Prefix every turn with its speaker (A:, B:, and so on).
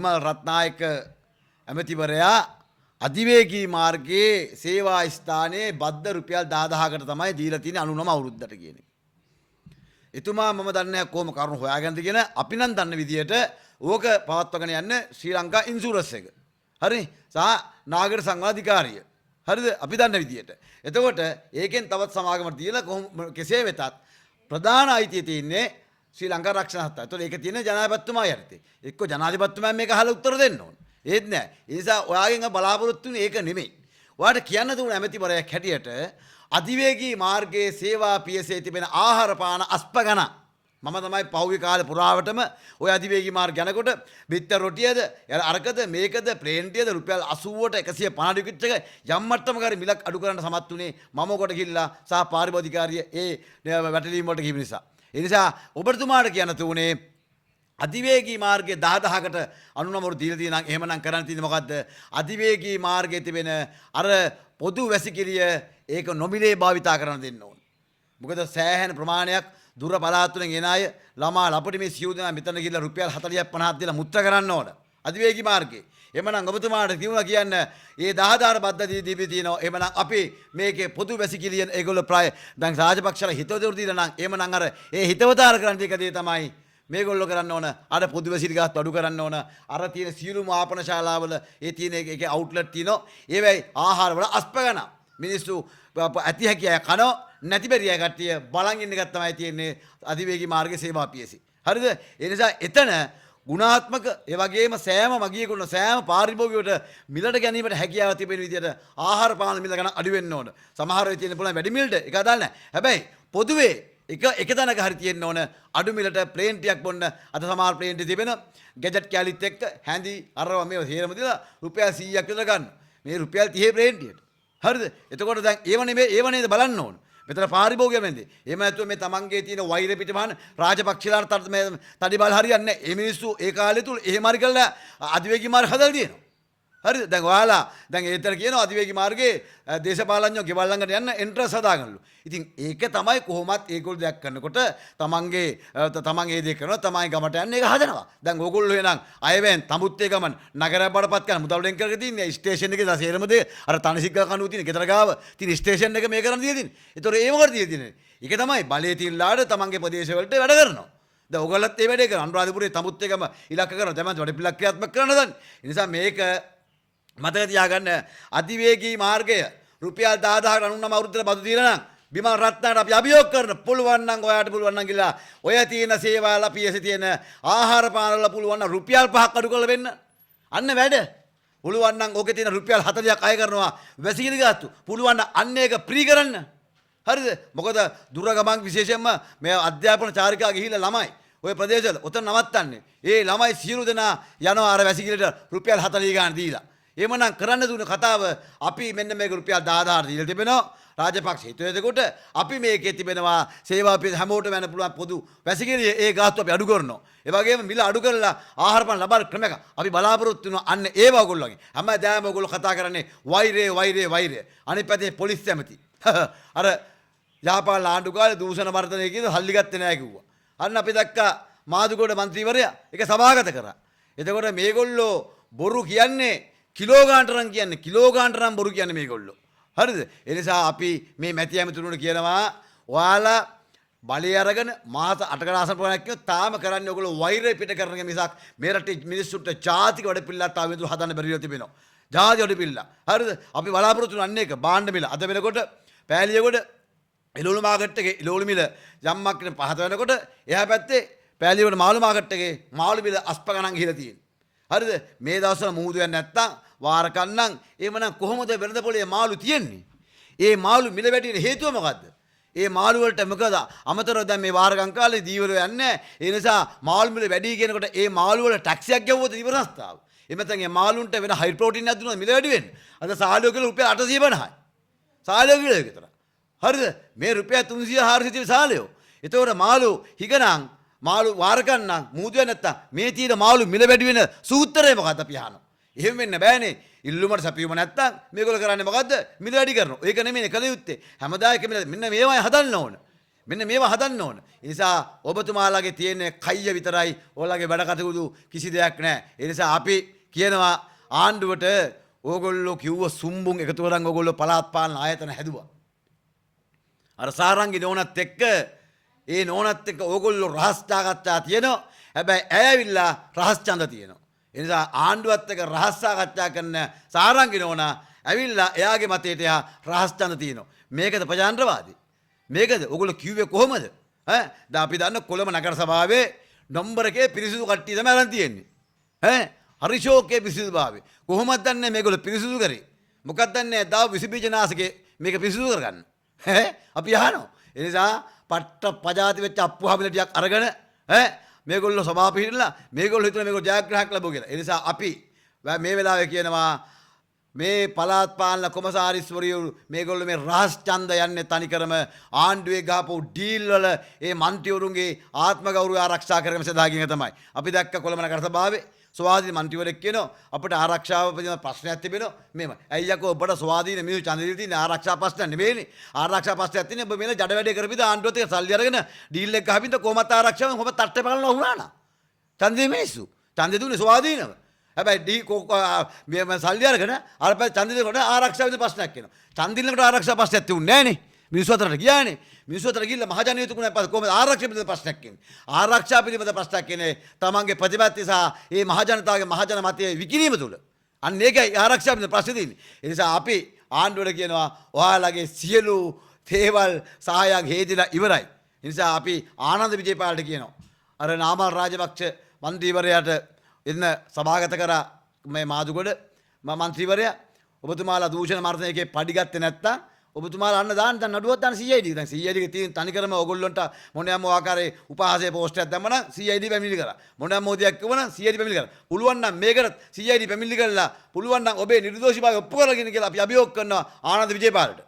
A: විමල් රත්නායක ඇමතිවරයා අධිවේගී මාර්ගයේ සේවා ස්ථානයේ බද්ද රුපියල් 10000කට තමයි දීලා තියෙන්නේ 99 අවුරුද්දට කියන එක. එතුමා මම දන්නේ නැහැ කොහොම කරුණු හොයාගන්නද කියන අපි නම් දන්න විදියට ඕක පවත්වාගෙන යන්න ශ්‍රී ලංකා ඉන්ෂුරන්ස් එක. හරි? සහ නාගරික සංවාධිකාරිය. හරිද? අපි දන්න විදියට. එතකොට ඒකෙන් තවත් සමාගමකට දීලා කොහොම කෙසේ වෙතත් ප්‍රධාන අයිතිය තියෙන්නේ ශ්‍රී ලංකා රක්ෂණ හත්ත. ඒතකොට ඒක තියෙන ජනාධිපතිතුමා යටතේ. එක්ක ජනාධිපතිතුමා මේක අහලා උත්තර දෙන්න ඕන. ඒත් නෑ. ඒ නිසා ඔයාගෙන් බලාපොරොත්තු වෙන්නේ ඒක නෙමෙයි. ඔයාට කියන්න දුන්න ඇමතිවරයෙක් හැටියට අධිවේගී මාර්ගයේ සේවා පියසේ තිබෙන ආහාර පාන අස්පගණ මම තමයි පහුගිය කාලේ පුරාවටම ඔය අධිවේගී මාර්ග යනකොට බිත්තර රොටියද අරකද මේකද ප්ලේන්ටියද රුපියල් 80ට 150 ටිකට් එක යම් මට්ටමක හරි මිලක් අඩු කරන්න සමත් උනේ මම කොට ගිහිල්ලා සහ පාරිභෝගිකාරිය ඒ වැටලීම් වලට ගිහින් නිසා. ඒ නිසා ඔබතුමාට කියන්න තුනේ අධිවේගී මාර්ගයේ 10000කට 99 දීලා තියෙනවා නම් එහෙමනම් කරන්න තියෙන්නේ මොකද්ද? අධිවේගී මාර්ගයේ තිබෙන අර පොදු වැසිකිළිය ඒක නොමිලේ භාවිතා කරන්න දෙන්න ඕන. මොකද සෑහෙන ප්‍රමාණයක් දුර පළාත් වලින් එන අය ළමා ලපටි මේ සියලු දෙනා මෙතන ගිහලා රුපියල් 40ක් 50ක් දීලා මුත්‍ර කරන්න ඕන. අධිවේගී මාර්ගයේ. එහෙමනම් ඔබතුමාට කියනවා කියන්න මේ 10000 පද්ධතිය දීපි තියෙනවා. එහෙමනම් අපි මේකේ පොදු වැසිකිළිය ඒගොල්ලෝ ප්‍රාය දැන් රාජපක්ෂලා හිතවතට දීලා නම් එහෙමනම් අර ඒ හිතවතාර කරන්න එක දේ තමයි මේගොල්ලෝ කරන්න ඕන අර පොදු වැසිලි ගාස්තු අඩු කරන්න ඕන අර තියෙන සියලුම ආපන ශාලාවල ඒ තියෙන එකේ අවුට්ලට් තියෙනවා ඒවයි ආහාර වල අස්පගන මිනිස්සු ඇති හැකිය කනෝ නැති බැරිය කට්ටිය බලන් ඉන්න එකක් තමයි තියෙන්නේ අධිවේගී මාර්ගයේ සේවා පියසි හරිද ඒ නිසා එතන ගුණාත්මක ඒ වගේම සෑම මගියෙකුට සෑම පාරිභෝගිකයට මිලට ගැනීමට හැකියාව තිබෙන විදිහට ආහාර පාන මිල ගණන් අඩු වෙන්න ඕන සමහර වෙලාවට තියෙන පුළුවන් වැඩි මිලට ඒක අදාළ නැහැ හැබැයි පොදුවේ එක තැනක හරි තියෙන්න ඕන අඩු මිලට ප්ලේන් ටිකක් බොන්න අද සමහර ප්ලේන් ටික තිබෙන ගැජට් කැලිත් එක්ක හැඳි අරවා මේව හේරම දීලා රුපියල් 100ක් විතර ගන්න මේ රුපියල් 30 ප්ලේන් ටිකට හරිද එතකොට දැන් ඒව නේද බලන්න ඕන මෙතන පාරිභෝගිකය වෙන්නේ එහෙම නැතුව මේ තමන්ගේ තියෙන වෛර පිටමහන රාජපක්ෂලාට තඩි බල හරියන්නේ නැහැ මේ මිනිස්සු ඒ කාලය තුල එහෙම හරි කළා අධිවේගී මාර්ග හදලා තියෙනවා හරිද දැන් ඔයාලා දැන් ඒතර කියනවා අධිවේගී මාර්ගයේ දේශපාලඥයෝ ගෙවල් ළඟට යන්න එන්ට්‍රන්ස් හදාගන්නලු. ඉතින් ඒක තමයි කොහොමත් ඒගොල්ලෝ දෙයක් කරනකොට තමන් ඒ දේ කරනවා තමයි ගමට යන්න ඒක හදනවා. දැන් ඕගොල්ලෝ එනං අයවෙන් තමුත්තේ ගමන් නගරය බඩපත් කරන මුදල් වෙන් කරගෙන තින්නේ ස්ටේෂන් එකේ දැසේරම දේ අර තනසිග්ග කණුව තියෙන ගෙදර ගාව තියෙන ස්ටේෂන් එක මේ කරන් දීලා තින්නේ. ඒතොර ඒ මොකටද දීලා තින්නේ? ඒක තමයි බලයේ තියෙන ලාඩ තමන්ගේ ප්‍රදේශ වලට වැඩ කරනවා. දැන් ඕගොල්ලොත් ඒ වැඩේ කරනවා. අනුරාධපුරයේ තමුත්තේ ගම ඉලක්ක කරනවා. දැන් වැඩ පිළිලක් ක්‍රියාත්මක කරන්න දන්නේ. ඒ නිසා මේක මතක තියාගන්න අධිවේගී මාර්ගය රුපියල් 10000කට 99 අවුරුද්දට බදු දීලා නම් බිමල් රත්නාට අපි අභියෝග කරන පුළුවන් නම් ඔයාට පුළුවන් නම් කියලා ඔය තියෙන සේවා ලපියසේ තියෙන ආහාර පාන වල පුළුවන් නම් රුපියල් 5ක් අඩු කරලා වෙන්න අන්න වැඩ පුළුවන් නම් ඕකේ තියෙන රුපියල් 40ක් අය කරනවා වැසිකිලි ගාස්තු පුළුවන් නම් අන්න ඒක ප්‍රී කරන්න හරිද මොකද දුර ගමන් විශේෂයෙන්ම මේ අධ්‍යාපන චාරිකා ගිහිල්ලා ළමයි ඔය ප්‍රදේශවල ඔතන නවත්තන්නේ ඒ ළමයි සියලු දෙනා යනවා අර වැසිකිලිට රුපියල් 40 ගාන දීලා එහෙමනම් කරන්න දුන්න කතාව අපි මෙන්න මේක රුපියල් 10000ට දීලා තිබෙනවා රාජපක්ෂ හිතුවේදකොට අපි මේකේ තිබෙනවා සේවා පිළ හැමෝටම යන පුළුවන් පොදු වැසිකිළිය ඒ ගාස්තු අපි අඩු කරනවා ඒ වගේම මිල අඩු කරලා ආහාර පාන ලබන ක්‍රමයක අපි බලාපොරොත්තු වෙනවා අන්න ඒව ඔයගොල්ලෝගේ හැමදාම ඔයගොල්ලෝ කතා කරන්නේ වෛරය අනිත් පැත්තේ පොලිස් ඇමති අර යාපාල ආණ්ඩුකාරේ දූෂණ වර්ධනය කියන හල්ලි ගත්තේ නැහැ කිව්වා අන්න අපි දැක්කා මාදුගොඩ මන්ත්‍රීවරයා ඒක සභාගත කරා එතකොට මේගොල්ලෝ බොරු කියන්නේ කිලෝ ගානට නම් බොරු කියන්නේ මේගොල්ලෝ. හරිද? ඒ නිසා අපි මේ මැති ඇමතුරුන්ට කියනවා ඔයාලා බලය අරගෙන මාස 8කට ආසන්න ප්‍රමාණයක් කියොත් තාම කරන්නේ ඔයගොල්ලෝ වෛරය පිට කරන එක මිසක් මේ රටේ මිනිස්සුන්ට ජාතික වැඩ පිළිලා තාම විදුර හදන්න බැරිව තිබෙනවා. ජාති වැඩ පිළිලා. හරිද? අපි බලාපොරොත්තු වෙන අන්න එක බාණ්ඩ මිල අද වෙනකොට පෑලියගොඩ එළවලු මාකට් එකේ එළවලු මිල යම්මක් පහත වෙනකොට එහා පැත්තේ පෑලියගොඩ මාළු මාකට් එකේ මාළු මිල අස්ප ගණන් ගිහලා තියෙනවා. හරිද මේ දවස්වල මුහුදු වෙන්නේ නැත්තම් වාරකන්නම් එහෙමනම් කොහොමද වෙළඳ පොලේ මාළු තියෙන්නේ? ඒ මාළු මිල වැඩි වෙන හේතුව මොකද්ද? ඒ මාළු වලට මොකද අමතරව දැන් මේ වාරකම් කාලේ දීවල යන්නේ ඒ නිසා මාළු මිල වැඩි කියනකොට ඒ මාළු වල ටැක්ස් එකක් ගෙවුවොත් ඉවර සංස්ථාව. එමෙතන ඒ මාළුන්ට වෙන හයි ප්‍රෝටීන් එකක් දුන්නා මිල වැඩි වෙන්නේ. අද සාලියෝ කිලෝ රුපියල් 850යි. සාලියෝ කිලෝ එක විතර. හරිද? මේ රුපියල් 300 400 තිබෙන සාලියෝ. ඒතකොට මාළු හිගනම් මාළු වාරකන්නම් මුහුදු නැත්තම් මේ තියෙන මාළු මිල වැඩි වෙන සූත්‍රය මොකක්ද අපි අහනවා. එහෙම වෙන්න බෑනේ. ඉල්ලුමට සැපයුම නැත්තම් මේගොල්ලෝ කරන්නේ මොකද්ද? මිල වැඩි කරනවා. ඒක නෙමෙයි කල යුත්තේ. හැමදායක මිල මෙන්න මේවයි හදන්න ඕන. මෙන්න මේවා හදන්න ඕන. ඒ නිසා ඔබතුමාලාගේ තියෙන කයිය විතරයි ඔයාලගේ වැඩ කටයුතු කිසි දෙයක් නැහැ. ඒ නිසා අපි කියනවා ආණ්ඩුවට ඕගොල්ලෝ කිව්ව සුම්බුන් එකතු කරන් ඕගොල්ලෝ පළාත් පාලන ආයතන හැදුවා. අර සාරංගි නෝනත් එක්ක ඒ නෝනත් එක්ක ඕගොල්ලෝ රහස් දාගත්තා තියෙනවා. හැබැයි ඇවිල්ලා රහස් ඡන්ද තියෙනවා. ඒ නිසා ආණ්ඩුවත් එක්ක රහස් සාකච්ඡා කරන සාරංගි නෝනා ඇවිල්ලා එයාගේ මතයට එයා රහස් ඡන්ද තියෙනවා. මේකද ප්‍රජාතන්ත්‍රවාදී? මේකද ඔයගොල්ලෝ කිව්වේ කොහමද? ඈ දැන් අපි දන්න කොළඹ නගර සභාවේ නම්බර එකේ පිරිසිදු කට්ටිය තමයි අරන් තියෙන්නේ. ඈ හරිෂෝකේ පිරිසිදුභාවය. කොහොමද දන්නේ මේගොල්ලෝ පිරිසිදු කරේ? මොකක්ද දන්නේ දාව විස බීජනාශකේ මේක පිරිසිදු කරගන්න. ඈ අපි අහනවා. ඒ නිසා පට්ට පජාති වෙච්ච අප්පුහාමිල ටිකක් අරගෙන ඈ මේගොල්ලෝ සභාව පිළිලා මේගොල්ලෝ හිතන මේගොල්ලෝ ජයග්‍රහණයක් ලැබුවා කියලා. ඒ නිසා අපි මේ වෙලාවේ කියනවා මේ පළාත් පාලන කොමසාරිස්වරියෝ මේගොල්ලෝ මේ රහස් ඡන්ද යන්නේ තනිකරම ආණ්ඩුවේ ගහපු ඩීල් වල ඒ මන්ත්‍රීවරුන්ගේ ආත්ම ගෞරවය ආරක්ෂා කරගන්න සදාගින තමයි. අපි දැක්ක කොළඹ නගර සභාවේ ස්වාධීන මන්ත්‍රීවරයෙක් කියනවා අපිට ආරක්ෂාව පිළිබඳ ප්‍රශ්නයක් තිබෙනවා. මේම ඇයි යකෝ ඔබට ස්වාධීන මිනිස්සු ඡන්ද දීලා තියෙන ආරක්ෂා ප්‍රශ්නයක් නෙමෙයිනේ. ආරක්ෂා ප්‍රශ්නයක් තියෙන්නේ ඔබ මේල ජඩ වැඩේ කරපිට ආණ්ඩුවත් එක්ක සල්ලි අරගෙන ඩීල් එක ගහපින්ද කොහොමත් ආරක්ෂාවෙන් ඔබ තට්ටේ බලනවා වුණා නා. ඡන්දේ මිනිස්සු. ඡන්දේ දුන්නේ ස්වාධීනව. හැබැයි මේ සල්ලි අරගෙන අර පැත්තේ ඡන්ද දෙනකොට ආරක්ෂාව විදිහට ප්‍රශ්නයක් එනවා. ඡන්ද දිනකට ආරක්ෂා ප්‍රශ්නයක් තියුන්නේ නැහනේ. මිනිස්සු අතරට ගියානේ. මිනිස්සු අතර ගිහිල්ලා මහජනයතුකුනේ පස්සේ කොහොමද ආරක්ෂා පිළිබඳ ප්‍රශ්නයක් එන්නේ? ආරක්ෂා පිළිබඳ ප්‍රශ්නයක් එන්නේ තමන්ගේ ප්‍රතිපත්ති සහ මේ මහජනතාවගේ මහජන මතයේ විකිණීම තුල. අන්න ඒකයි ආරක්ෂා පිළිබඳ ප්‍රශ්නේ තියෙන්නේ. ඒ නිසා අපි ආණ්ඩුවට කියනවා ඔයාලගේ සියලු තේවල් සහායක් හේදිලා ඉවරයි. ඒ නිසා අපි ආනන්ද විජේපාලට කියනවා. අර නාමල් රාජපක්ෂ මන්ත්‍රීවරයාට එන්න සභාගත කරා මේ මාදුගොඩ මන්ත්‍රීවරයා ඔබතුමාලා දූෂණ මර්ධන එකේ පඩි ගත්තේ නැත්තම් ඔබතුමාලා අන්න දාන්න දැන් නඩුවක් දාන්න CID. දැන් CID එකේ තියෙන තනිකරම ඕගොල්ලන්ට මොනෑම ආකාරයේ උපහාසයේ පෝස්ට් එකක් දැම්මම නම් CID පැමිණිලි කරා. මොනෑම මොදියක් කිව්වනම් CID පැමිණිලි කරා. පුළුවන් නම් මේකට CID පැමිණිලි කරලා පුළුවන් නම් ඔබේ නිර්දෝෂීභාවය ඔප්පු කරගෙන කියලා අපි අභියෝග කරනවා ආනන්ද විජේපාලට.